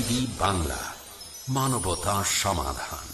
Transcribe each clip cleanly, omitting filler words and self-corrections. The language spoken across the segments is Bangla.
টিভি বাংলা, মানবতা সমাধান।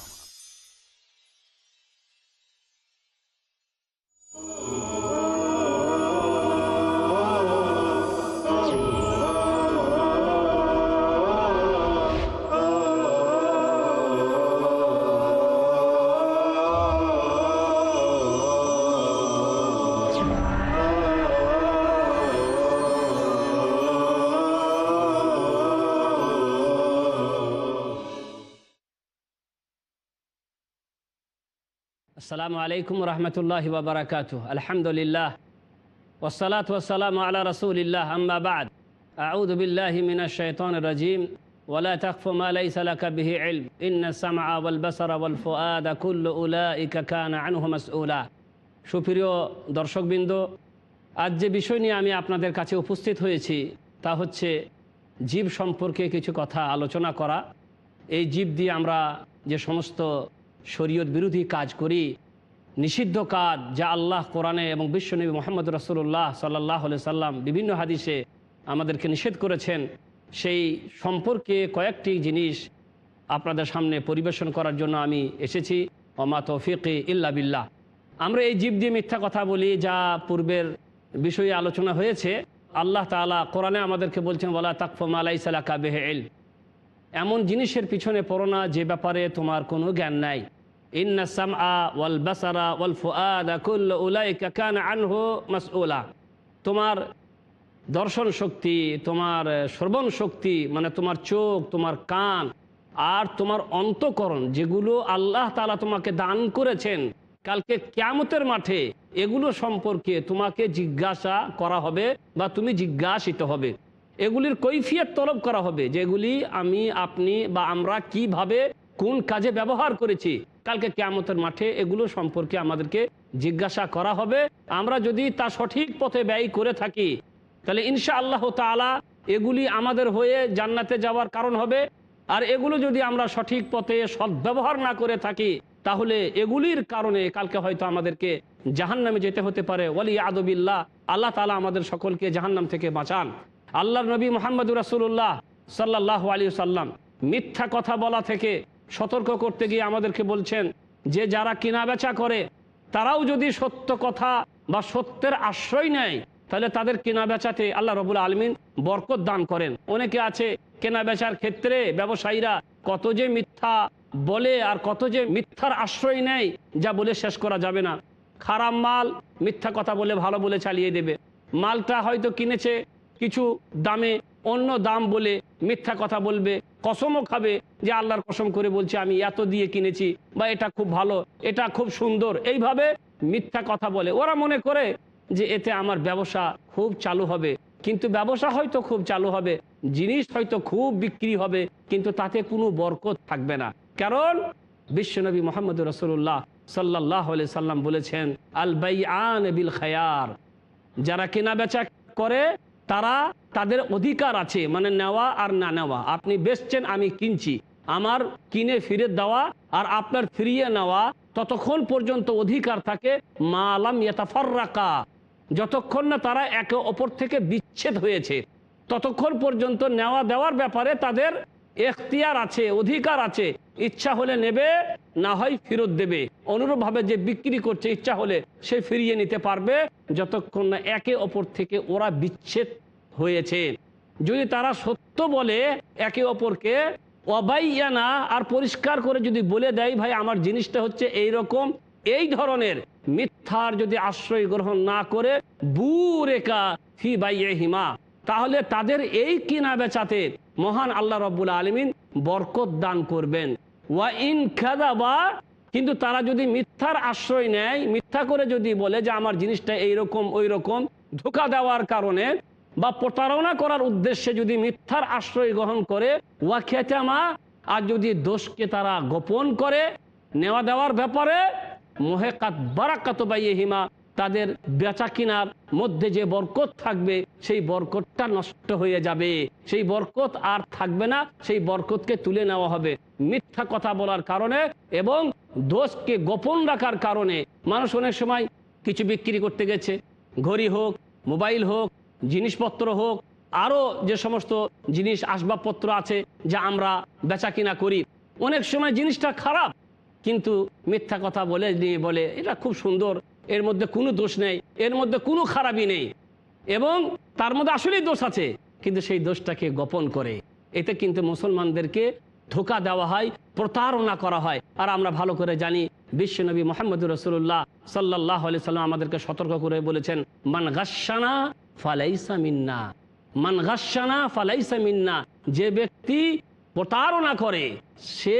আসসালামু আলাইকুম রহমতুল্লাহি ওয়া বারাকাতুহু। আলহামদুলিল্লাহ ওয়াসসালাতু ওয়াসসালামু আলা রাসূলিল্লাহ, আম্মা বা'দ। আউযু বিল্লাহি মিনাশ শাইতানির রাজীম। ওয়ালা তাকফু মা লাইসা লাকা বিহি ইলম, ইন্নাস সামআ ওয়াল বাসারা ওয়াল ফুআদা কুল্লু উলাইকা কানা আনহু মাসউলা। সুপ্রিয় দর্শকবৃন্দ, আজ যে বিষয় নিয়ে আমি আপনাদের কাছে উপস্থিত হয়েছি তা হচ্ছে জীব সম্পর্কে কিছু কথা আলোচনা করা। এই জীব দিয়ে আমরা যে সমস্ত শরীয়ত বিরোধী কাজ করি, নিষিদ্ধ কাজ যা আল্লাহ কোরআনে এবং বিশ্বনবী মুহাম্মদ রাসূলুল্লাহ সাল্লাল্লাহু আলাইহি সাল্লাম বিভিন্ন হাদিসে আমাদেরকে নিষেধ করেছেন, সেই সম্পর্কে কয়েকটি জিনিস আপনাদের সামনে পরিবেশন করার জন্য আমি এসেছি। ওমা তৌফিকি ইল্লা বিল্লাহ। আমরা এই জীব দিয়ে মিথ্যা কথা বলি, যা পূর্বের বিষয়ে আলোচনা হয়েছে। আল্লাহ তাআলা কোরআনে আমাদেরকে বলছেন, ওয়ালা তাকফু মা লাইসা লাকা বিহি ইলম। এমন জিনিসের পিছনে পড়ো না যে ব্যাপারে তোমার কোনো জ্ঞান নাই। ইন্নাস সামআ ওয়াল বাসারা ওয়াল ফুআদা কুল্লু উলাইকা কানা আনহু মাসউলা। তোমার দর্শন শক্তি, তোমার শ্রবণ শক্তি, মানে তোমার চোখ, তোমার কান আর তোমার অন্তঃকরণ, যেগুলো আল্লাহ তাআলা তোমাকে দান করেছেন, কালকে কিয়ামতের মাঠে এগুলো সম্পর্কে তোমাকে জিজ্ঞাসা করা হবে বা তুমি জিজ্ঞাসিত হবে। এগুলির কৈফিয়ত তলব করা হবে, যেগুলি আমি, আপনি বা আমরা কিভাবে কোন কাজে ব্যবহার করেছি, কালকে কিয়ামতের মাঠে এগুলো সম্পর্কে আমাদেরকে জিজ্ঞাসা করা হবে। আমরা যদি তা সঠিক পথে ব্যয় করে থাকি তাহলে ইনশাআল্লাহ তাআলা এগুলি আমাদের হয়ে জান্নাতে যাওয়ার কারণ হবে। আর এগুলো যদি আমরা সঠিক পথে সদ্ব্যবহার না করে থাকি তাহলে এগুলির কারণে কালকে হয়তো আমাদেরকে জাহান্নামে যেতে হতে পারে। ওয়ালিয়াযু বিল্লাহ। আল্লাহ তাআলা আমাদের সকলকে জাহান্নাম থেকে বাঁচান। আল্লাহর নবী মুহাম্মদুর রাসূলুল্লাহ সাল্লাল্লাহু আলাইহি সাল্লাম মিথ্যা কথা বলা থেকে সতর্ক করতে গিয়ে আমাদেরকে বলছেন যে যারা কেনা বেচা করে তারাও যদি সত্য কথা বা সত্যের আশ্রয় নেয় তাহলে তাদের কেনা বেচাতে আল্লাহ রাব্বুল আলামিন বরকত দান করেন। অনেকে আছে কেনা বেচার ক্ষেত্রে ব্যবসায়ীরা কত যে মিথ্যা বলে আর কত যে মিথ্যার আশ্রয় নেয়, যা বলে শেষ করা যাবে না। খারাপ মাল মিথ্যা কথা বলে ভালো বলে চালিয়ে দেবে। মালটা হয়তো কিনেছে কিছু দামে, অন্য দাম বলে মিথ্যা কথা বলবে, কসমও খাবে যে আল্লাহর কসম করে বলছে আমি এত দিয়ে কিনেছি, বা এটা খুব ভালো, এটা খুব সুন্দর, এইভাবে মিথ্যা কথা বলে। ওরা মনে করে যে এতে আমার ব্যবসা খুব চালু হবে, কিন্তু ব্যবসা হয়তো খুব চালু হবে, জিনিস হয়তো খুব বিক্রি হবে, কিন্তু তাতে কোনো বরকত থাকবে না। কারণ বিশ্বনবী মুহাম্মদ রাসূলুল্লাহ সাল্লাল্লাহু আলাইহি সাল্লাম বলেছেন, আল বাইআন বিল খায়ার। যারা কেনা বেচা করে তারা, তাদের অধিকার আছে, মানে নেওয়া আর না নেওয়া। আপনি বেচছেন, আমি কিনছি, আমার কিনে ফিরে দেওয়া আর আপনার ফিরিয়ে নেওয়া ততক্ষণ পর্যন্ত অধিকার থাকে মা লাম ইয়াতাফাররাকা, যতক্ষণ না তারা একে অপর থেকে বিচ্ছেদ হয়েছে ততক্ষণ পর্যন্ত নেওয়া দেওয়ার ব্যাপারে তাদের এখতিয়ার আছে, অধিকার আছে। ইচ্ছা হলে নেবে, না হয় ফেরত দেবে। অনুরূপভাবে যে বিক্রি করছে ইচ্ছা হলে সে ফিরিয়ে নিতে পারবে যতক্ষণ না একে অপর থেকে ওরা বিচ্ছেদ হয়েছে। যদি তারা সত্য বলে একে অপরকে, ওয়াবাইয়ানা, আর পরিষ্কার করে যদি বলে দেয় ভাই আমার জিনিসটা হচ্ছে এই রকম, এই ধরনের, মিথ্যার যদি আশ্রয় গ্রহণ না করে বুরেকা ফি বাইইহিমা, তাহলে তাদের এই কিনা বেচাতে মহান আল্লাহ রাব্বুল আলামিন বরকত দান করবেন। ওয়া ইন কাযাবা, কিন্তু তারা যদি মিথ্যার আশ্রয় নেয়, মিথ্যা করে যদি বলে যে আমার জিনিসটা এইরকম ওই রকম, ধোঁকা দেওয়ার কারণে বা প্রতারণা করার উদ্দেশ্যে যদি মিথ্যার আশ্রয় গ্রহণ করে, ওয়া খাতামা, আর যদি দোষকে তারা গোপন করে নেওয়া দেওয়ার ব্যাপারে, মুহিকাত বারাকাতু বাইহিমা, তাদের বেচা কিনার মধ্যে যে বরকত থাকবে সেই বরকতটা নষ্ট হয়ে যাবে, সেই বরকত আর থাকবে না, সেই বরকতকে তুলে নেওয়া হবে মিথ্যা কথা বলার কারণে এবং দোষকে গোপন রাখার কারণে। মানুষ অনেক সময় কিছু বিক্রি করতে গেছে, ঘড়ি হোক, মোবাইল হোক, জিনিসপত্র হোক, আরও যে সমস্ত জিনিস আসবাবপত্র আছে যা আমরা বেচা কিনা করি, অনেক সময় জিনিসটা খারাপ, কিন্তু মিথ্যা কথা বলে নিয়ে বলে এটা খুব সুন্দর, এর মধ্যে কোনো দোষ নেই, এর মধ্যে কোনো খারাপই নেই, এবং তার মধ্যে আসলেই দোষ আছে, কিন্তু সেই দোষটাকে গোপন করে। এতে কিন্তু মুসলমানদেরকে ধোঁকা দেওয়া হয়, প্রতারণা করা হয়। আর আমরা ভালো করে জানি বিশ্বনবী মুহাম্মদুর রাসূলুল্লাহ সাল্লাল্লাহু আলাইহি সাল্লাম আমাদেরকে সতর্ক করে বলেছেন, মান গাশশানা ফালাইসা মিন্না, মান গাশশানা ফালাইসা মিন্না, যে ব্যক্তি প্রতারণা করে সে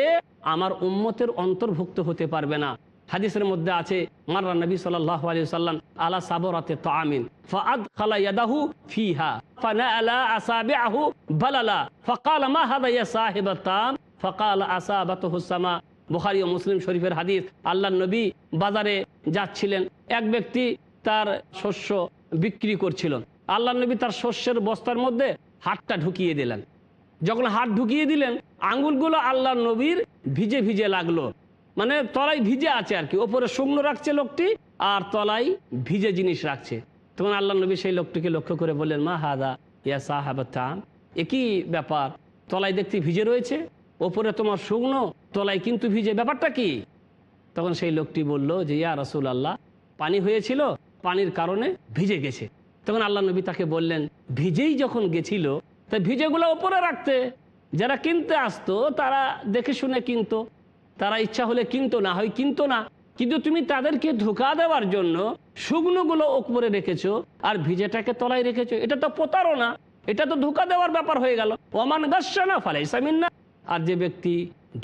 আমার উম্মতের অন্তর্ভুক্ত হতে পারবে না। হাদিসের মধ্যে আছে, মাররা নবী সাল্লাল্লাহু আলাইহি ওয়াসাল্লাম আলা সাবরাতে তাআমিন ফাআদখালা ইয়াদাহু ফিহা ফানাআলা আসাবিআহু বালালা ফাকালা মা হাদা ইয়া সাহিবাত তাম ফাকালা আসাবাতুহু সামা। বুখারী ও মুসলিম শরীফের হাদিস। আল্লাহর নবী বাজারে যাচ্ছিলেন, এক ব্যক্তি তার শস্য বিক্রি করছিল। আল্লাহর নবী তার শস্যের বস্তার মধ্যে হাতটা ঢুকিয়ে দিলেন। যখন হাত ঢুকিয়ে দিলেন, আঙ্গুলগুলো আল্লাহর নবীর ভিজে ভিজে লাগলো, মানে তলায় ভিজে আছে আর কি, ওপরে শুকনো রাখছে লোকটি আর তলায় ভিজে জিনিস রাখছে। তখন আল্লাহ নবী সেই লোকটিকে লক্ষ্য করে বললেন, মা হাদা ইয়া সাহাবাত তাম, একই ব্যাপার, তলায় দেখতে ভিজে রয়েছে, ওপরে তোমার শুকনো, তলায় কিন্তু ভিজে, ব্যাপারটা কি? তখন সেই লোকটি বলল যে, ইয়া রাসূলুল্লাহ, পানি হয়েছিল, পানির কারণে ভিজে গেছে। তখন আল্লাহ নবী তাকে বললেন, ভিজেই যখন গেছিল তা ভিজেগুলো ওপরে রাখতে, যারা কিনতে আসতো তারা দেখে শুনে কিনতো, তারা ইচ্ছা হলে কিনতো, না হয় কিনতো না, কিন্তু তুমি তাদেরকে ধোঁকা দেওয়ার জন্য শুকনোগুলো ওপরে রেখেছো আর ভিজেটাকে তলায় রেখেছো, এটা তো প্রতারণা, এটা তো ধোঁকা দেওয়ার ব্যাপার হয়ে গেল। ওমান গাশশানা ফালাইসা মিন্না, আর যে ব্যক্তি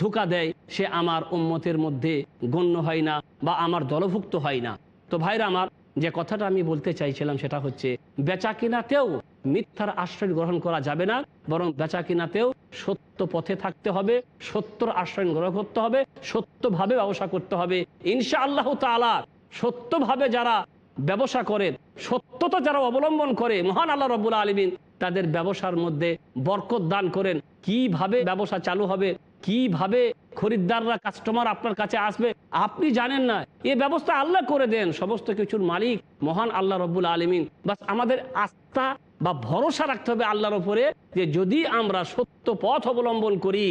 ধোঁকা দেয় সে আমার উম্মতের মধ্যে গণ্য হয় না বা আমার দলভুক্ত হয় না। তো ভাইরা আমার, যে কথাটা আমি বলতে চাইছিলাম সেটা হচ্ছে, বেচা কিনাতেও মিথ্যার আশ্রয় গ্রহণ করা যাবে না, বরং বেচা কিনাতেও সত্য পথে থাকতে হবে, সত্যর আশ্রয় গ্রহণ করতে হবে, সত্যভাবে ব্যবসা করতে হবে। ইনশাআল্লাহ তাআলা সত্যভাবে যারা ব্যবসা করেন, সত্যতা যারা অবলম্বন করে, মহান আল্লাহ রাব্বুল আলামিন তাদের ব্যবসার মধ্যে বরকত দান করেন। কিভাবে ব্যবসা চালু হবে, কিভাবে খরিদ্দাররা, কাস্টমার আপনার কাছে আসবে আপনি জানেন না, এই ব্যবস্থা আল্লাহ করে দেন। সমস্ত কিছুর মালিক মহান আল্লাহ রাব্বুল আলামিন। বাস আমাদের আস্থা বা ভরসা রাখতে হবে আল্লাহর উপরে, যে যদি আমরা সত্য পথ অবলম্বন করি,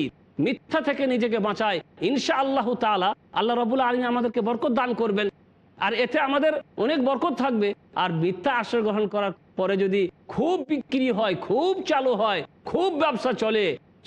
মিথ্যা থেকে নিজেকে বাঁচাই, ইনশাআল্লাহ তাআলা আল্লাহ রাব্বুল আলামিন আমাদেরকে বরকত দান করবেন, আর এতে আমাদের অনেক বরকত থাকবে। আর মিথ্যা আশ্রয় গ্রহণ করার পরে যদি খুব বিক্রি হয়, খুব চালু হয়, খুব ব্যবসা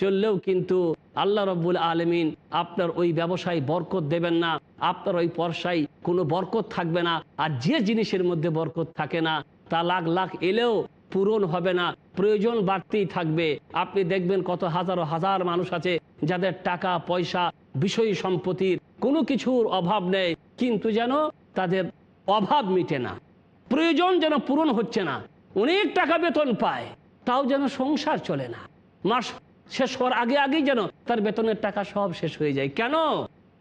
চললেও কিন্তু আল্লাহ রাব্বুল আলামিন আপনার ওই ব্যবসায় বরকত দেবেন না, আপনার ওই পয়সায় কোনো বরকত থাকবে না। আর যে জিনিসের মধ্যে বরকত থাকে না তা লাখ লাখ এলেও পূরণ হবে না, প্রয়োজন বাড়তেই থাকবে। আপনি দেখবেন কত হাজারো হাজার মানুষ আছে যাদের টাকা পয়সা, বিষয় সম্পত্তির কোনো কিছুর অভাব নেই, কিন্তু যেন তাদের অভাব মিটে না, প্রয়োজন যেন পূরণ হচ্ছে না, অনেক টাকা বেতন পায় তাও যেন সংসার চলে না, মাস শেষ হওয়ার আগেই যেন তার বেতনের টাকা সব শেষ হয়ে যায়। কেন?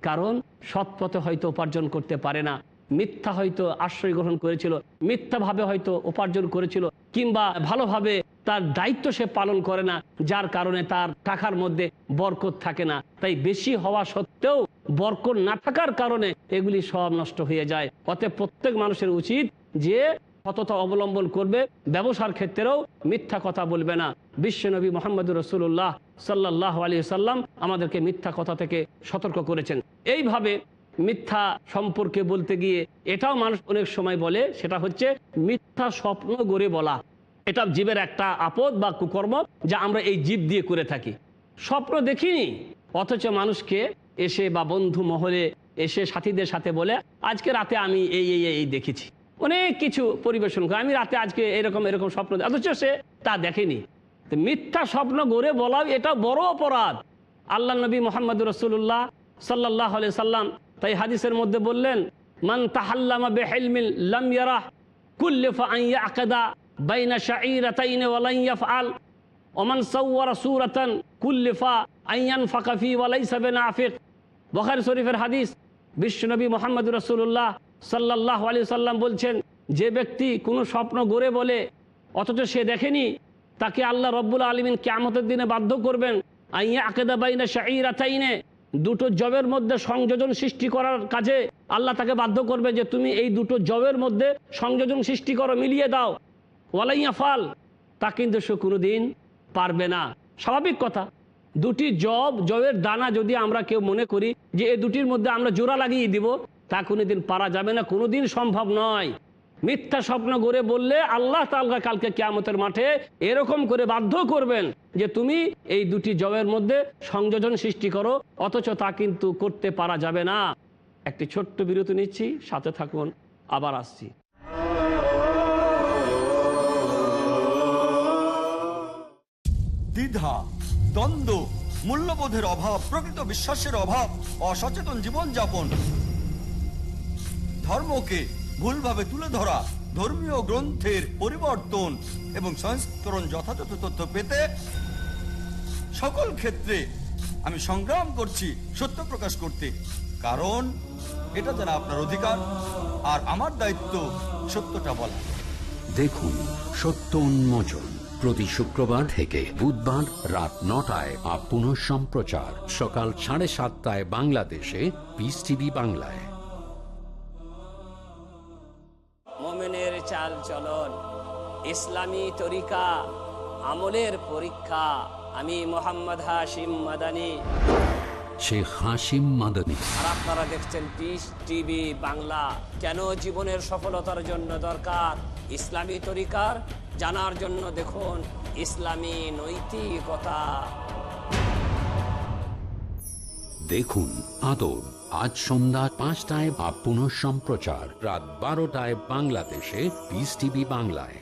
কারণ সৎ পথে হয়তো উপার্জন করতে পারে না, মিথ্যা হয়তো আশ্রয় গ্রহণ করেছিল, মিথ্যাভাবে হয়তো উপার্জন করেছিল, কিংবা ভালোভাবে তার দায়িত্ব সে পালন করে না, যার কারণে তার টাকার মধ্যে বরকত থাকে না। তাই বেশি হওয়া সত্ত্বেও বরকত না থাকার কারণে এগুলি সব নষ্ট হয়ে যায়। অতএব প্রত্যেক মানুষের উচিত যে সততা অবলম্বন করবে, ব্যবসার ক্ষেত্রেও মিথ্যা কথা বলবে না। বিশ্বনবী মুহাম্মদুর রাসূলুল্লাহ সাল্লাল্লাহু আলাইহি ওয়াসাল্লাম আমাদেরকে মিথ্যা কথা থেকে সতর্ক করেছেন। এইভাবে মিথ্যা সম্পর্কে বলতে গিয়ে এটাও মানুষ অনেক সময় বলে, সেটা হচ্ছে মিথ্যা স্বপ্ন গড়ে বলা। এটা জীবের একটা আপদ বা কুকর্ম যা আমরা এই জীব দিয়ে করে থাকি। স্বপ্ন দেখিনি, অথচ মানুষকে এসে বা বন্ধু মহলে এসে সাথীদের সাথে বলে, আজকে রাতে আমি এই দেখেছি, অনেক কিছু পরিবেশন করে, আমি রাতে আজকে এরকম স্বপ্ন, অথচ সে তা দেখেনি। তো মিথ্যা স্বপ্ন গড়ে বলা এটা বড় অপরাধ। আল্লাহ নবী মুহাম্মদুর রাসূলুল্লাহ সাল্লাল্লাহু আলাইহি সাল্লাম তাই হাদিসের মধ্যে বললেন, মান তাহাল্লামা বিহিলমিন লাম ইয়ারাহ কুল্লিফা আন ইয়াকদা বাইনা শাঈরাতাইন ওয়া লান ইয়াফআল ওয়া মান সাওয়ারা সূরাতান কুল্লিফা আন ইয়ানফাকা ফি ওয়া লাইসা বিনাফিক। বুখারী শরীফের হাদিস। বিশ্বনবী মুহাম্মদুর রাসূলুল্লাহ সাল্লাল্লাহু আলাইহি সাল্লাম বলছেন, যে ব্যক্তি কোনো স্বপ্ন গড়ে বলে অথচ সে দেখেনি, তাকে আল্লাহ রাব্বুল আলামিন কিয়ামতের দিনে বাধ্য করবেন আইয়া আকেদা বাইনা শাঈরাতাইনে, দুটো জবের মধ্যে সংযোজন সৃষ্টি করার কাজে আল্লাহ তাকে বাধ্য করবে যে তুমি এই দুটো জবের মধ্যে সংযোজন সৃষ্টি করো, মিলিয়ে দাও। ওয়ালাইয়া ফাল, তা কিন্তু সে কোনোদিন পারবে না। স্বাভাবিক কথা, দুটি জবের দানা যদি আমরা কেউ মনে করি যে এই দুটির মধ্যে আমরা জোড়া লাগিয়ে দিব, তা কোনোদিন পারা যাবে না, কোনোদিন সম্ভব নয়। মিথ্যা স্বপ্ন গড়ে বললে আল্লাহ তাআলা কালকে কিয়ামতের মাঠে এরকম করে বাধ্য করবেন যে তুমি এই দুটি জবের মধ্যে সংযোজন সৃষ্টি করো, অথচ তা কিন্তু করতে পারা যাবে না। একটি ছোট্ট বিরতি নিচ্ছি, সাথে থাকুন, আবার আসছি। দ্বিধা, দ্বন্দ্ব, মূল্যবোধের অভাব, প্রকৃত বিশ্বাসের অভাব, অসচেতন জীবনযাপন, ধর্মকে ভুলভাবে তুলে ধরা, ধর্মীয় গ্রন্থের পরিবর্তন এবং সংস্করণ যথাযথ তথ্য পেতে সকল ক্ষেত্রে আমি সংগ্রাম করছি সত্য প্রকাশ করতে, কারণ এটা যেন আপনার অধিকার আর আমার দায়িত্ব সত্যটা বলা। দেখুন সত্য উন্মোচন প্রতি শুক্রবার থেকে বুধবার রাত 9টায়, আর পুনঃ সম্প্রচার সকাল 7:30 বাংলাদেশে পিস টিভি বাংলায়। মুমিনের চাল চলন, ইসলামী তরিকা, আমলের পরীক্ষা। আমি মোহাম্মদ হাশিম মাদানী, শেখ হাশিম মাদানী। আর আপনারা দেখছেন পিস টিভি বাংলা। কেন জীবনের সফলতার জন্য দরকার ইসলামী তরিকার জানার জন্য দেখুন ইসলামী নৈতিকতা। দেখুন আদব আজ সন্ধ্যা 5টায়, আর পুনঃ সম্প্রচার রাত 12টায় বাংলাদেশে পিস টিভি বাংলায়।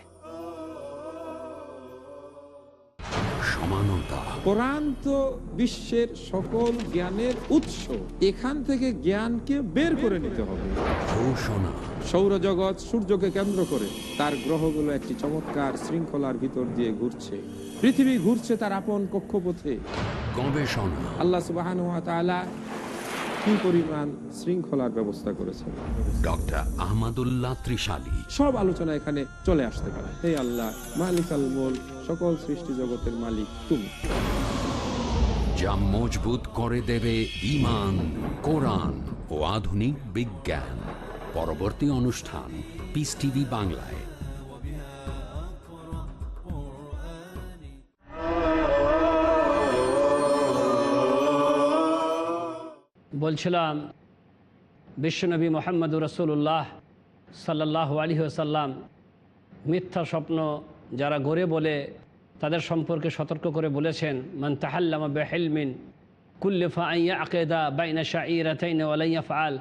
সমানতা, কোরআন তো বিশ্বের সকল জ্ঞানের উৎস, এখান থেকে জ্ঞানকে বের করে নিতে হবে। ঘোষণা, সৌরজগৎ সূর্যকে কেন্দ্র করে, তার গ্রহগুলো একটি চমৎকার শৃঙ্খলার ভিতর দিয়ে ঘুরছে, পৃথিবী ঘুরছে তার আপন কক্ষপথে। গবেষণা, আল্লাহ সুবহানাহু ওয়া তাআলা কি পরিমাণ শৃঙ্খলার ব্যবস্থা করেছেন। ডক্টর আহমদুল্লাহ ত্রিশালী। সব আলোচনা এখানে চলে আসতে পারে। হে আল্লাহ মালিকাল মুলক, সকল সৃষ্টি জগতের মালিক তুমি। যা মজবুত করে দেবে ঈমান, কোরআন ও আধুনিক বিজ্ঞান। পরবর্তী অনুষ্ঠান পিস টিভি বাংলায়। বলছিলাম বিশ্বনবী মুহাম্মদুর রাসূলুল্লাহ সাল্লাল্লাহু আলাইহি ওয়াসাল্লাম মিথ্যা স্বপ্ন যারা গড়ে বলে তাদের সম্পর্কে সতর্ক করে বলেছেন, মান তাহাল্লামা বিহিলমিন কুল্লিফা আন ইয়াকিদা বাইনা শাঈরাতাইন ওয়া লা ইয়াফআল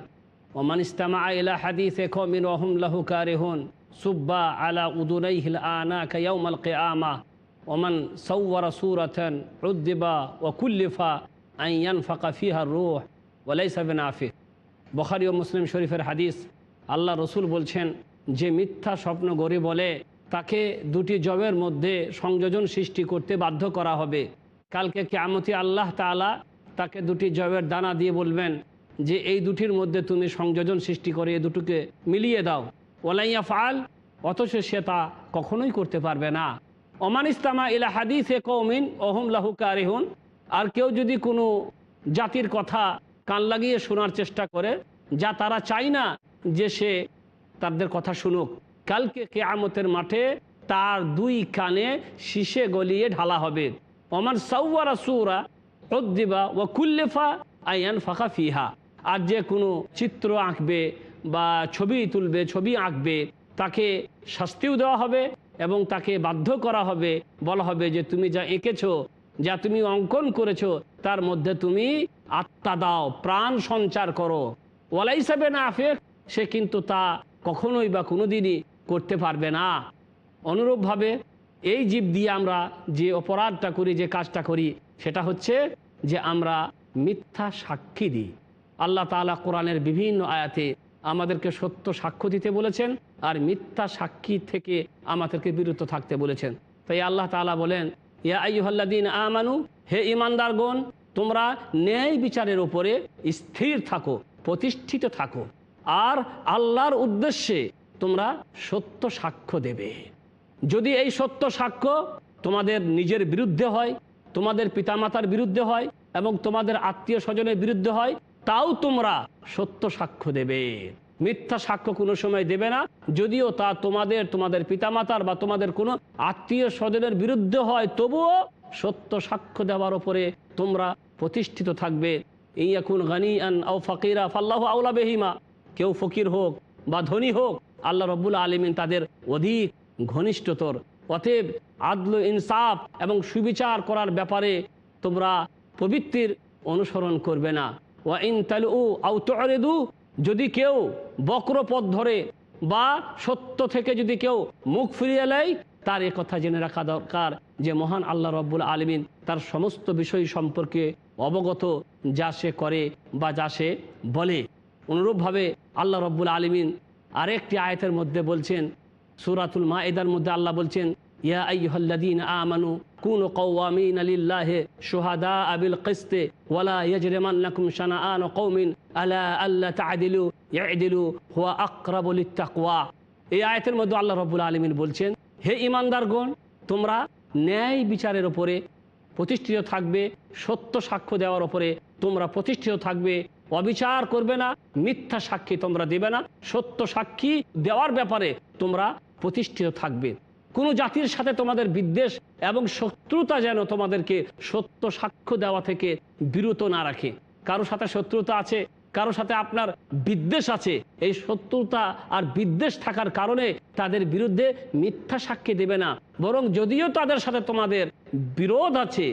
ওয়া মান ইসতামাআ ইলা হাদিসি কওমিন ওয়া হুম লাহু কারিহুন সুব্বা আলা উদুনাইহিল আনাকা ইয়াউমাল কিয়ামাহ ওয়া মান সাওয়ারা সূরাতান উযিবা ওয়া কুল্লিফা আন ইয়ানফাকা ফিহা রূহ ওয়া লাইসা বিনাফিক। বুখারী ও মুসলিম শরীফের হাদিস। আল্লাহ রসুল বলছেন, যে মিথ্যা স্বপ্ন গড়ে বলে তাকে দুটি জবের মধ্যে সংযোজন সৃষ্টি করতে বাধ্য করা হবে। কালকে কিয়ামতে আল্লাহ তাআলা তাকে দুটি জবের দানা দিয়ে বলবেন যে এই দুটির মধ্যে তুমি সংযোজন সৃষ্টি করে এই দুটোকে মিলিয়ে দাও। ওয়ালা ইয়াফআল, অথচ সে তা কখনোই করতে পারবে না। ওমান ইসতামা ইলা হাদিসে কওমিন ওয়া হুম লাহু কারিহুন, আর কেউ যদি কোনো জাতির কথা কান লাগিয়ে শোনার চেষ্টা করে যা তারা চায় না যে সে তাদের কথা শুনুক, কালকে কিয়ামতের মাঠে তার দুই কানে শীষে গলিয়ে ঢালা হবে। ওমান সাওয়ারা সূরা উযিবা ওয়া কুল্লিফা আন ইয়ানফাকা ফিহা, আর যে কোনো চিত্র আঁকবে বা ছবি তুলবে, ছবি আঁকবে, তাকে শাস্তিও দেওয়া হবে এবং তাকে বাধ্য করা হবে, বলা হবে যে তুমি যা এঁকেছো, যা তুমি অঙ্কন করেছো, তার মধ্যে তুমি আত্মা দাও, প্রাণ সঞ্চার করো। ওয়ালাইসা বিনাফিক, সে কিন্তু তা কখনোই বা কোনোদিনই করতে পারবে না। অনুরূপভাবে এই জীব দিয়ে আমরা যে অপরাধটা করি, যে কাজটা করি, সেটা হচ্ছে যে আমরা মিথ্যা সাক্ষী দিই। আল্লাহ তাআলা কোরআনের বিভিন্ন আয়াতে আমাদেরকে সত্য সাক্ষ্য দিতে বলেছেন আর মিথ্যা সাক্ষী থেকে আমাদেরকে বিরত থাকতে বলেছেন। তাই আল্লাহ তাআলা বলেন, ইয়া আইয়ুহাল্লাযীনা আমানু, হে ঈমানদারগণ, তোমরা ন্যায় বিচারের উপরে স্থির থাকো, প্রতিষ্ঠিত থাকো, আর আল্লাহর উদ্দেশ্যে তোমরা সত্য সাক্ষ্য দেবে। যদি এই সত্য সাক্ষ্য তোমাদের নিজের বিরুদ্ধে হয়, তোমাদের পিতামাতার বিরুদ্ধে হয় এবং তোমাদের আত্মীয় স্বজনের বিরুদ্ধে হয়, তাও তোমরা সত্য সাক্ষ্য দেবে। মিথ্যা সাক্ষ্য কোনো সময় দেবে না, যদিও তা তোমাদের পিতামাতার বা তোমাদের কোনো আত্মীয় স্বজনের বিরুদ্ধে হয়, তবুও সত্য সাক্ষ্য দেওয়ার ওপরে তোমরা প্রতিষ্ঠিত থাকবে। ইয়াকুন গানিয়ান আও ফাকিরা ফাল্লাহু আউলা বিহিমা, কেউ ফকির হোক বা ধনী হোক, আল্লাহ রব্বুল আলামিন তাদের অধিক ঘনিষ্ঠতর। অতএব আদল ইনসাফ এবং সুবিচার করার ব্যাপারে তোমরা প্রবৃত্তির অনুসরণ করবে না। ওয়া ইন তালু আও তুরিদু, যদি কেউ বক্র পথ ধরে বা সত্য থেকে যদি কেউ মুখ ফিরিয়ে নেয়, তার এ কথা জেনে রাখা দরকার যে মহান আল্লাহ রব্বুল আলামিন তার সমস্ত বিষয় সম্পর্কে অবগত, যা সে করে বা যা সে বলে। অনুরূপভাবে আল্লাহ রব্বুল আলামিন আরেকটি আয়াতের মধ্যে বলছেন, সূরাতুল মাইদার মধ্যে আল্লাহ বলছেন, ইয়া আইয়ুহাল্লাযীনা আমানু কুনু কাওয়ামিনা লিল্লাহি শুহাদাআ বিল কিসতি ওয়ালা ইয়াজরিমান্নাকুম শানাআনু কওমিন আলা আল্লা তা'দিলু ইয়া'দিলু হুয়া আকরাবু লিত-তাকওয়া। এই আয়াতের মধ্যে আল্লাহ রাব্বুল আলামিন বলছেন, হে ঈমানদারগণ, তোমরা ন্যায় বিচারের উপরে প্রতিষ্ঠিত থাকবে, সত্য সাক্ষ্য দেওয়ার উপরে তোমরা প্রতিষ্ঠিত থাকবে, অবিচার করবে না, মিথ্যা সাক্ষী তোমরা দেবে না, সত্য সাক্ষী দেওয়ার ব্যাপারে তোমরা প্রতিষ্ঠিত থাকবে। কোনো জাতির সাথে তোমাদের বিদ্বেষ এবং শত্রুতা যেন তোমাদেরকে সত্য সাক্ষ্য দেওয়া থেকে বিরত না রাখে। কারো সাথে শত্রুতা আছে, কারো সাথে আপনার বিদ্বেষ আছে, এই শত্রুতা আর বিদ্বেষ থাকার কারণে তাদের বিরুদ্ধে মিথ্যা সাক্ষী দেবে না, বরং যদিও তাদের সাথে তোমাদের বিরোধ আছে,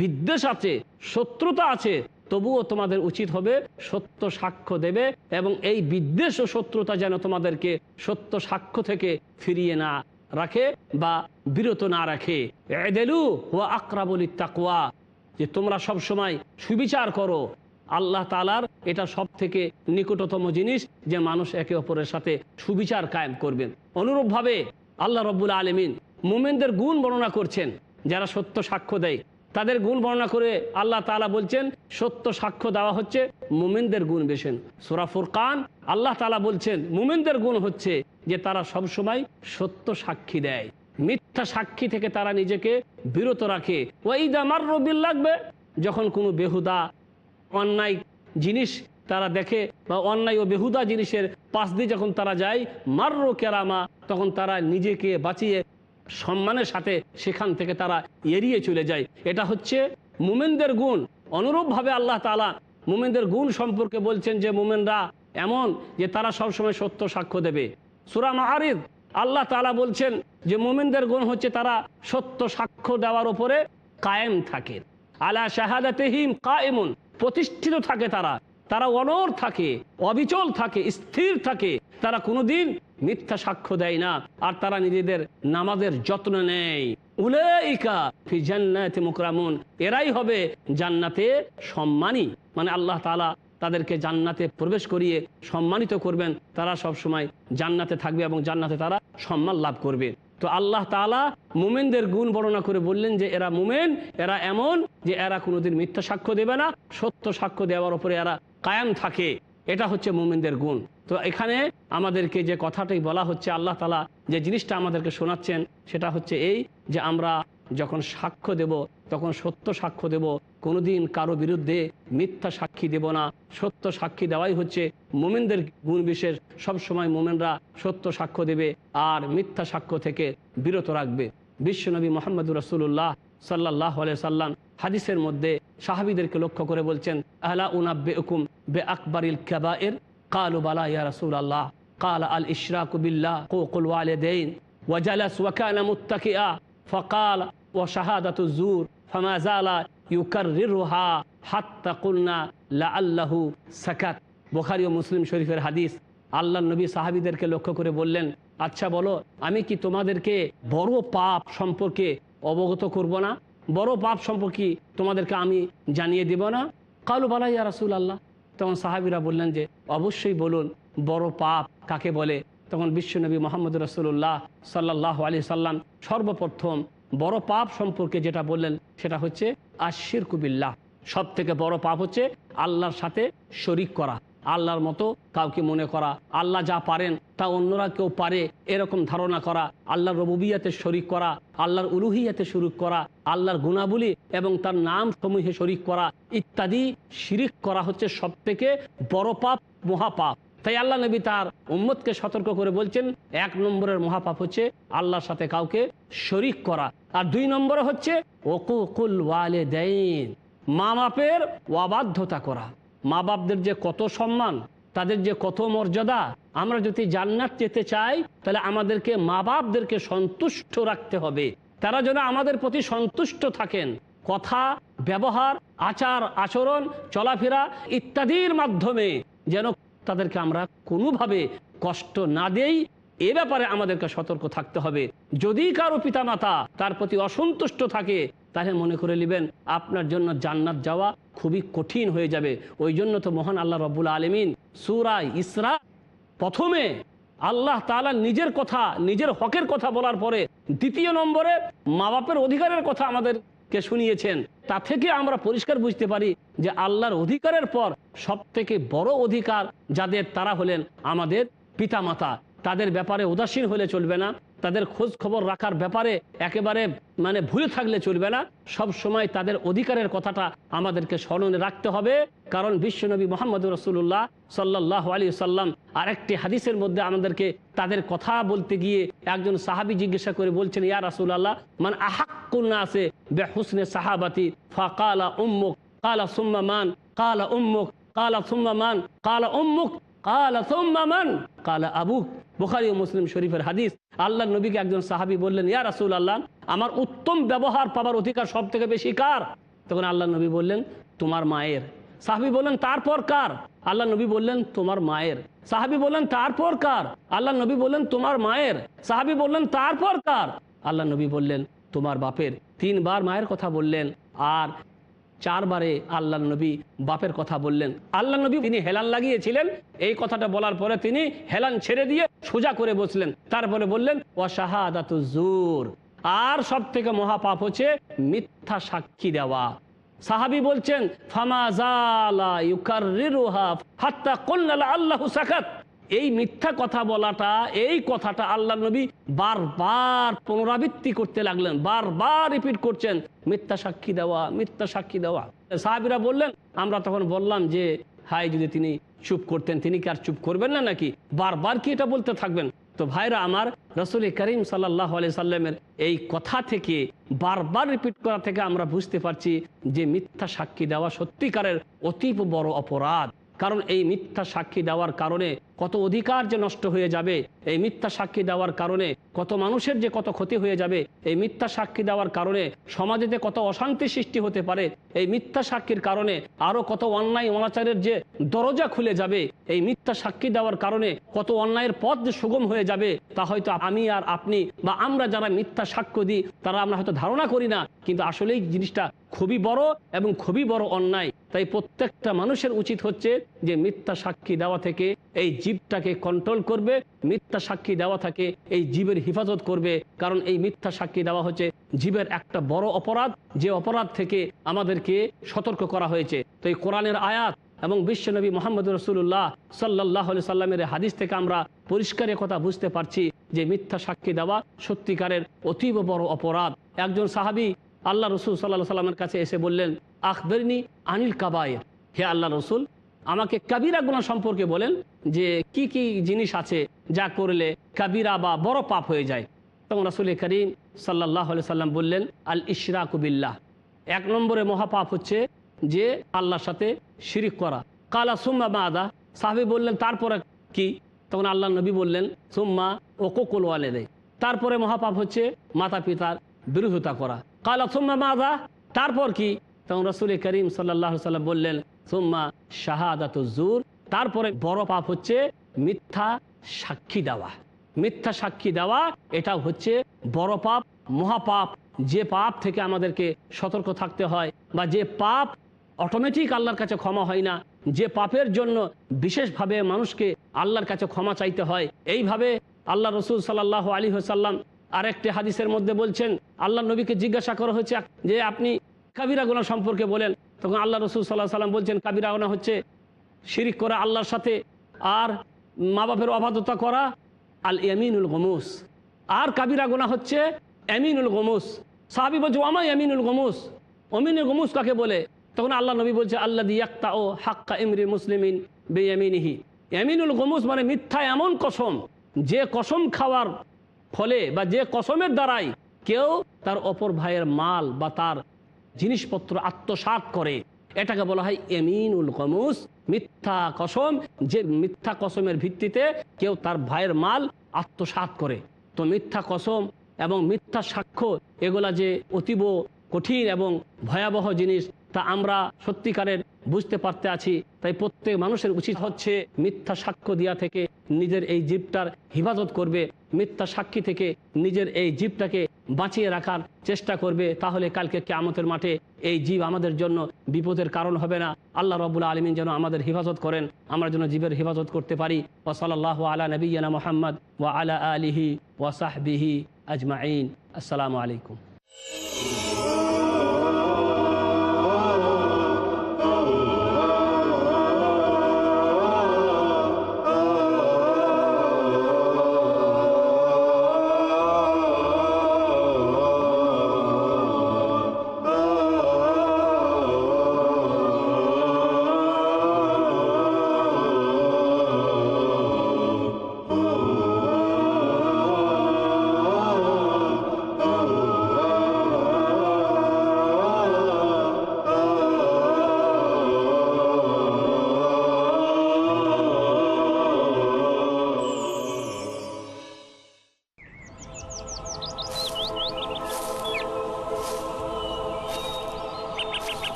বিদ্বেষ আছে, শত্রুতা আছে, তবুও তোমাদের উচিত হবে সত্য সাক্ষ্য দেবে, এবং এই বিদ্বেষ ও শত্রুতা যেন তোমাদেরকে সত্য সাক্ষ্য থেকে ফিরিয়ে না রাখে বা বিরত না রাখে। ই'দিলু ওয়া আকরাবু লিত-তাকওয়া, যে তোমরা সব সময় সুবিচার করো। আল্লাহ তাআলার এটা সব থেকে নিকটতম জিনিস যে মানুষ একে অপরের সাথে সুবিচার কায়েম করবেন। অনুরূপভাবে আল্লাহ রাব্বুল আলামিন মুমিনদের গুণ বর্ণনা করছেন, যারা সত্য সাক্ষ্য দেয় তাদের গুণ বর্ণনা করে আল্লাহ তাআলা বলছেন সত্য সাক্ষ্য দেওয়া হচ্ছে মুমিনদের গুণ বেশি। সূরা ফুরকান আল্লাহ তাআলা বলছেন মুমিনদের গুণ হচ্ছে যে তারা সব সময় সত্য সাক্ষী দেয়, মিথ্যা সাক্ষী থেকে তারা নিজেকে বিরত রাখে। ওয়া ইযা মাররু বিল লাগবে, যখন কোনো বেহুদা অন্যায় জিনিস তারা দেখে বা অন্যায় ও বেহুদা জিনিসের পাশ দিয়ে যখন তারা যায়, মাররু কিরামা, তখন তারা নিজেকে বাঁচিয়ে সম্মানের সাথে সেখান থেকে তারা এড়িয়ে চলে যায়। এটা হচ্ছে মুমিনদের গুণ। অনুরূপভাবে আল্লাহ তাআলা মুমিনদের গুণ সম্পর্কে বলছেন যে মুমিনরা এমন যে তারা সবসময় সত্য সাক্ষ্য দেবে। সূরা মাআরিজ আল্লাহ তাআলা বলছেন যে মুমিনদের গুণ হচ্ছে তারা সত্য সাক্ষ্য দেওয়ার উপরে কায়েম থাকে। আলা শাহাদাতিহিম কায়েমুন, প্রতিষ্ঠিত থাকে তারা অনড় থাকে, অবিচল থাকে, স্থির থাকে, তারা কোনোদিন মিথ্যা সাক্ষ্য দেয় না, আর তারা নিজেদের নামাজের যত্ন নেয়। উলাইকা ফি জান্নাতি মুকরামুন, এরাই হবে জান্নাতে সম্মানী, মানে আল্লাহ তাআলা তাদেরকে জান্নাতে প্রবেশ করিয়ে সম্মানিত করবেন, তারা সব সময় জান্নাতে থাকবে এবং জান্নাতে তারা সম্মান লাভ করবে। তো আল্লাহ তাআলা মুমিনদের গুণ বর্ণনা করে বললেন যে এরা মুমিন, এরা এমন যে এরা কোনোদিন মিথ্যা সাক্ষ্য দেবে না, সত্য সাক্ষ্য দেওয়ার উপরে এরা কায়েম থাকে। এটা হচ্ছে মুমিনদের গুণ। তো এখানে আমাদেরকে যে কথাটাই বলা হচ্ছে, আল্লাহ তাআলা যে জিনিসটা আমাদেরকে শোনাচ্ছেন সেটা হচ্ছে এই যে আমরা যখন সাক্ষ্য দেব তখন সত্য সাক্ষ্য দেব, কোনোদিন কারো বিরুদ্ধে মিথ্যা সাক্ষী দেব না। সত্য সাক্ষী দেওয়াই হচ্ছে মুমিনদের গুণ বিশেষ। সবসময় মুমিনরা সত্য সাক্ষ্য দেবে আর মিথ্যা সাক্ষ্য থেকে বিরত রাখবে। বিশ্বনবী মুহাম্মদুর রাসূলুল্লাহ সাল্লাল্লাহু আলাইহি সাল্লাম হাদিসের মধ্যে সাহাবীদেরকে লক্ষ্য করে বলছেন, আলা উনাব্বিউকুম বিআকবারিল কাবায়ের, ক্বালু বালা ইয়া রাসূলুল্লাহ, ক্বালা আল ইশরাকু বিল্লাহ হুকুল ওয়ালিদাইন ওয়া জালাস ওয়া কানা মুত্তাকিআ ফাকাল ওয়া শাহাদাতু যুর ফামা যালা ইউকাররিরুহা হাত্তা কুলনা লাআল্লাহু সাকাত। বুখারী ও মুসলিম শরীফের হাদিস। আল্লাহর নবী সাহাবীদেরকে লক্ষ্য করে বললেন, আচ্ছা বলো, আমি কি তোমাদেরকে বড় পাপ সম্পর্কে অবগত করব না? বড় পাপ সম্পর্কে তোমাদেরকে আমি জানিয়ে দেব না? কালু বালা ইয়া রাসূলুল্লাহ। তখন সাহাবীরা বললেন যে অবশ্যই বলুন, বড় পাপ কাকে বলে? তখন বিশ্বনবী মুহাম্মদুর রাসূলুল্লাহ সাল্লাল্লাহু আলাইহি সাল্লাম সর্বপ্রথম বড় পাপ সম্পর্কে যেটা বললেন সেটা হচ্ছে আশিরকু বিল্লাহ। সব থেকে বড় পাপ হচ্ছে আল্লাহর সাথে শরীক করা, আল্লাহর মতো কাউকে মনে করা, আল্লাহ যা পারেন তা অন্যরা কেউ পারে এরকম ধারণা করা, আল্লাহর রুবুবিয়াতে শরীক করা, আল্লাহর উলুহিয়াতে শরীক করা, আল্লাহর গুণাবলী এবং তার নাম সমূহে শরীক করা ইত্যাদি শিরিক করা হচ্ছে সব থেকে বড় পাপ, মহাপাপ। তাই আল্লাহ নবী তার উম্মতকে সতর্ক করে বলছেন 1 নম্বরের মহাপাপ হচ্ছে আল্লাহর সাথে কাউকে শরীক করা, আর 2 নম্বরে হচ্ছে উকুকুল ওয়ালিদাইন, মা বাপের অবাধ্যতা করা। মা বাপদের যে কত সম্মান, তাদের যে কত মর্যাদা, আমরা যদি জান্নাত যেতে চাই তাহলে আমাদেরকে মা বাপদেরকে সন্তুষ্ট রাখতে হবে, তারা যেন আমাদের প্রতি সন্তুষ্ট থাকেন। কথা, ব্যবহার, আচার আচরণ, চলাফেরা ইত্যাদির মাধ্যমে যেন তাদেরকে আমরা কোনোভাবে কষ্ট না দেই, এ ব্যাপারে আমাদেরকে সতর্ক থাকতে হবে। যদি কারো পিতামাতা তার প্রতি অসন্তুষ্ট থাকে তাহলে মনে করে নেবেন আপনার জন্য জান্নাত যাওয়া খুবই কঠিন হয়ে যাবে। ওই জন্য তো মহান আল্লাহ রাব্বুল আলামিন সূরা ইসরা প্রথমে আল্লাহ তাআলা নিজের কথা, নিজের হকের কথা বলার পরে 2 নম্বরে মা বাপের অধিকারের কথা আমাদেরকে শুনিয়েছেন। তা থেকে আমরা পরিষ্কার বুঝতে পারি যে আল্লাহর অধিকারের পর সবথেকে বড় অধিকার যাদের, তারা হলেন আমাদের পিতামাতা। তাদের ব্যাপারে উদাসীন হলে চলবে না, তাদের খোঁজ খবর রাখার ব্যাপারে একেবারে ভুলে থাকলে চলবে না। সব সময় তাদের অধিকারের কথাটা আমাদেরকে স্মরণে রাখতে হবে। কারণ বিশ্বনবী মুহাম্মদ রাসূলুল্লাহ সাল্লাল্লাহু আলাইহি সাল্লাম আরেকটি হাদিসের মধ্যে আমাদেরকে তাদের কথা বলতে গিয়ে একজন সাহাবী জিজ্ঞাসা করে বলছেন, ইয়া রাসূলুল্লাহ মান আহাক্কুন নাসি বিহুসনি সাহাবাতি ফাকালা উম্মুক কালা সুম্মা মান কালা উম্মুক কালা সুম্মা মান কালা উম্মুক কালা সুম্মা মান কালা আবুক। বুখারী ও মুসলিম শরীফের হাদিস। আল্লাহর নবীকে একজন সাহাবী বললেন, ইয়া রাসূলুল্লাহ আমার উত্তম ব্যবহার পাবার অধিকার সব থেকে বেশি কার? তখন আল্লাহর নবী বললেন তোমার মায়ের। সাহাবী বললেন তারপর কার? আল্লাহর নবী বললেন তোমার মায়ের। সাহাবী বললেন তারপর কার? আল্লাহর নবী বললেন তোমার মায়ের। সাহাবী বললেন তারপর কার? আল্লাহর নবী বললেন তোমার বাপের। 3 বার মায়ের কথা বললেন আর 4 বারে আল্লাহর নবী বাপের কথা বললেন। আল্লাহর নবী তিনি হেলান লাগিয়েছিলেন, এই কথাটা বলার পরে তিনি হেলান ছেড়ে দিয়ে সোজা করে বসলেন। তারপরে বললেন ওয়া শাহাদাতুজ জুর, আর সব থেকে মহাপাপ হচ্ছে মিথ্যা সাক্ষী দেওয়া। সাহাবী বলছেন ফামা জালা ইউকাররিরুহা হাত্তা কুলনা আল্লাহু সাকাত। এই মিথ্যা কথা বলাটা, এই কথাটা আল্লাহর নবী বারবার পুনরাবৃত্তি করতে লাগলেন, বারবার রিপিট করছেন, মিথ্যা সাক্ষী দেওয়া, মিথ্যা সাক্ষী দেওয়া। সাহাবীরা বললেন, আমরা তখন বললাম যে হাই যদি তিনি চুপ করতেন, তিনি কি আর চুপ করবেন না নাকি? বারবার কি এটা বলতে থাকবেন? তো ভাইরা আমার, রাসূল করিম সাল্লাল্লাহু আলাইহি সাল্লামের এই কথা থেকে, বারবার রিপিট করা থেকে আমরা বুঝতে পারছি যে মিথ্যা সাক্ষী দেওয়া সত্যিকারের অতীব বড় অপরাধ। কারণ এই মিথ্যা সাক্ষী দেওয়ার কারণে কত অধিকার যে নষ্ট হয়ে যাবে, এই মিথ্যা সাক্ষী দেওয়ার কারণে কত মানুষের যে কত ক্ষতি হয়ে যাবে, এই মিথ্যা সাক্ষী দেওয়ার কারণে সমাজেতে কত অশান্তি সৃষ্টি হতে পারে, এই মিথ্যা সাক্ষীর কারণে আরো কত অন্যায় অনাচারের যে দরজা খুলে যাবে, এই মিথ্যা সাক্ষী দেওয়ার কারণে কত অন্যায়ের পথ যে সুগম হয়ে যাবে, তা হয়তো আমি আর আপনি বা আমরা যারা মিথ্যা সাক্ষ্য দিই তারা আমরা হয়তো ধারণা করি না, কিন্তু আসলেই জিনিসটা খুবই বড় এবং খুবই বড় অন্যায়। তাই প্রত্যেকটা মানুষের উচিত হচ্ছে যে মিথ্যা সাক্ষী দেওয়া থেকে এই জীবটাকে কন্ট্রোল করবে, মিথ্যা সাক্ষী দেওয়া থেকে এই জীবের হিফাজত করবে। কারণ এই মিথ্যা সাক্ষী দেওয়া হচ্ছে জীবের একটা বড় অপরাধ, যে অপরাধ থেকে আমাদেরকে সতর্ক করা হয়েছে। তো এই কোরআনের আয়াত এবং বিশ্বনবী মুহাম্মদ রাসূলুল্লাহ সাল্লাল্লাহু আলাইহি সাল্লামের হাদিস থেকে আমরা পরিষ্কার কথা বুঝতে পারছি যে মিথ্যা সাক্ষী দেওয়া সত্যিকারের অতীব বড় অপরাধ। একজন সাহাবী আল্লাহ রসুল সাল্লাল্লাহু আলাইহি সাল্লামের কাছে এসে বললেন, আখবিরনি আনিল কাবায়ের, হে আল্লাহ রসুল আমাকে কাবিরা গুনাহ সম্পর্কে বলেন, যে কি কি জিনিস আছে যা করলে কাবিরা বা বড় পাপ হয়ে যায়। তখন রাসূল করিম সাল্লাল্লাহু আলাইহি সাল্লাম বললেন, আল ইশরাকু বিল্লাহ, 1 নম্বরে মহাপাপ হচ্ছে যে আল্লাহর সাথে শিরিক করা। কালা সুম্মা মাদা, সাহাবী বললেন তারপরে কি? তখন আল্লাহ নবী বললেন সুম্মা উকুকুল ওয়ালিদাইন, তারপরে মহাপাপ হচ্ছে মাতা পিতার বিরোধিতা করা। কালা সুম্মা মাদা, তারপর কি? তখন রাসূল করিম সাল্লাল্লাহু আলাইহি সাল্লাম বললেন সুম্মা শাহাদাতুজ জুর, তারপরে বড় পাপ হচ্ছে মিথ্যা সাক্ষী দেওয়া। মিথ্যা সাক্ষী দেওয়া এটা হচ্ছে বড় পাপ, মহাপাপ, যে পাপ থেকে আমাদেরকে সতর্ক থাকতে হয়, বা যে পাপ অটোমেটিক আল্লাহর কাছে ক্ষমা হয় না, যে পাপের জন্য বিশেষভাবে মানুষকে আল্লাহর কাছে ক্ষমা চাইতে হয়। এইভাবে আল্লাহ রসুল সাল্লাল্লাহু আলাইহি ওয়াসাল্লাম আরেকটি হাদিসের মধ্যে বলছেন, আল্লাহ নবীকে জিজ্ঞাসা করা হয়েছে যে আপনি কাবিরা গুনাহ সম্পর্কে বলেন। তখন আল্লাহ রসুল সাল্লাল্লাহু আলাইহি ওয়াসাল্লাম বলছেন কাবিরা গুনাহ হচ্ছে শিরিক করা আল্লাহর সাথে, আর মা বাপের অবাধ্যতা করা, আল ইয়ামিনুল গমুস। আর কাবিরা গুনাহ হচ্ছে ইয়ামিনুল গমুস। সাহাবী বলছে ওমা ইয়ামিনুল গমুস, ইয়ামিনুল গমুস কাকে বলে? তখন আল্লাহ নবী বলছে আল্লাযী ইয়াকতাউ হাক্কা ইমরি মুসলিমিন বিয়ামিনিহি, ইয়ামিনুল গমুস মানে মিথ্যা এমন কসম, যে কসম খাওয়ার ফলে বা যে কসমের দ্বারাই কেউ তার অপর ভাইয়ের মাল বা তার জিনিসপত্র আত্মসাৎ করে, এটাকে বলা হয় ইয়ামিনুল গমুস, মিথ্যা কসম, যে মিথ্যা কসমের ভিত্তিতে কেউ তার ভাইয়ের মাল আত্মসাৎ করে। তো মিথ্যা কসম এবং মিথ্যা সাক্ষ্য এগুলা যে অতীব কঠিন এবং ভয়াবহ জিনিস, তা আমরা সত্যিকারের বুঝতে পারতে আছি। তাই প্রত্যেক মানুষের উচিত হচ্ছে মিথ্যা সাক্ষ্য দেওয়া থেকে নিজের এই জীবটার হিফাজত করবে, মিথ্যা সাক্ষী থেকে নিজের এই জীবটাকে বাঁচিয়ে রাখার চেষ্টা করবে। তাহলে কালকে কিয়ামতের মাঠে এই জীব আমাদের জন্য বিপদের কারণ হবে না। আল্লাহ রাব্বুল আলামিন যেন আমাদের হিফাজত করেন, আমরা যেন জীবের হিফাজত করতে পারি। ওয়া সাল্লাল্লাহু আলা নবিয়্যিনা মুহাম্মদ ওয়া আলা আলিহি ওয়া সাহবিহি আজমাইন। আসসালামু আলাইকুম।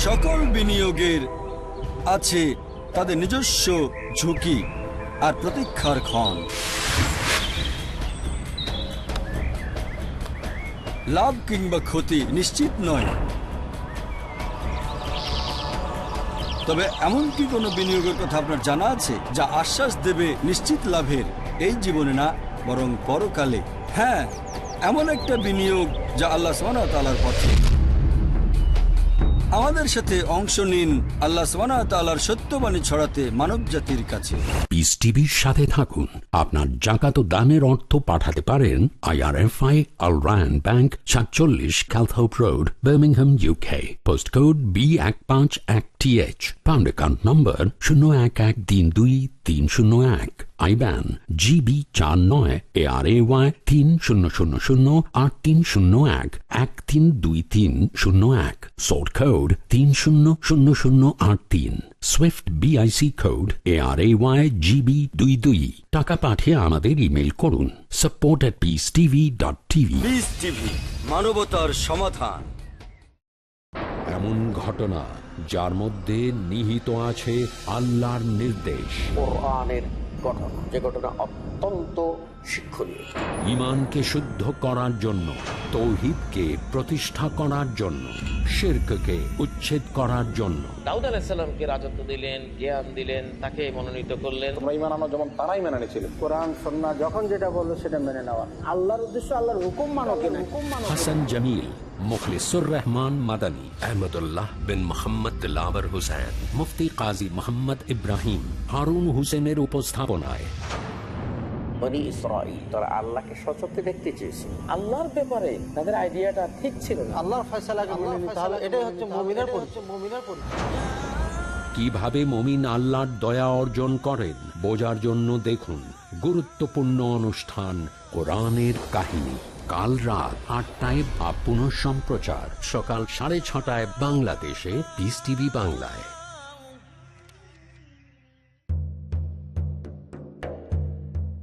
সকল বিনিয়োগের আছে তাদের নিজস্ব ঝুঁকি আর প্রতীক্ষার ক্ষণ। লাভ কিংবা ক্ষতি নিশ্চিত নয়, তবে এমন কি কোনো বিনিয়োগের কথা আপনার জানা আছে যা আশ্বাস দেবে নিশ্চিত লাভের, এই জীবনে না বরং পরকালে? হ্যাঁ, এমন একটা বিনিয়োগ যা আল্লাহ সুবহানাহু ওয়া তাআলার পথে। আমাদের সাথে অংশ নিন আল্লাহ সুবহানাহু ওয়া তাআলার সত্যবাণী ছড়াতে মানব জাতির কাছে। পিস টিভির সাথে থাকুন। আপনার জাকাত ও দানের অর্থ পাঠাতে পারেন IRFI Al Ryan Bank 47 Calthorpe Road, Birmingham, UK. Post code B151TH। Pound account number 01132301। IBAN GB 49 ARAY 30008301 132301। Sort code 300083। Swift BIC code ARAY GB 22। টাকা পাঠিয়ে আমাদের ইমেল করুন support@peacetv.tv। পিস টিভি, মানবতার সমাধান। এমন ঘটনা যার মধ্যে নিহিত আছে আল্লাহর নির্দেশ, কোরআনের ঘটনা, যে ঘটনা অত্যন্ত শিক্ষণীয়। ঈমানকে শুদ্ধ করার জন্য, তাওহীদকে প্রতিষ্ঠা করার জন্য, শিরককে উচ্ছেদ করার জন্য। দাউদ আলাইহিস সালামকে রাজত্ব দিলেন, জ্ঞান দিলেন, তাকে মনোনীত করলেন। তোমরা ঈমান আনো যেমন তারাই মেনে নিয়েছিল। কোরআন সুন্নাহ যখন যেটা বললো সেটা মেনে নেওয়া। আল্লাহর উদ্দেশ্য আল্লাহর হুকুম মানো কিনা। হাসান জামিল, মুখলিসুর রহমান মাদানী, আহমদুল্লাহ বিন মোহাম্মদ দিলাওয়ার হোসেন, মুফতি কাজী মোহাম্মদ ইব্রাহিম, হারুন হোসেনের উপস্থাপনায় বনী ইসরাঈল তারা আল্লাহকে সচক্ষে দেখতে চেয়েছে, আল্লাহর ব্যাপারে তাদের আইডিয়াটা ঠিক ছিল না। আল্লাহর ফয়সালাকে মেনে নিতে হবে, এটাই হচ্ছে মুমিনের পরিচয়। কিভাবে মুমিন আল্লাহর দয়া অর্জন করেন বোঝার জন্য দেখুন গুরুত্বপূর্ণ অনুষ্ঠান কোরআনের কাহিনী। কাল রাত 8টায় বা পুনঃ সম্প্রচার সকাল 6:30 বাংলাদেশে পিস টিভি বাংলায়।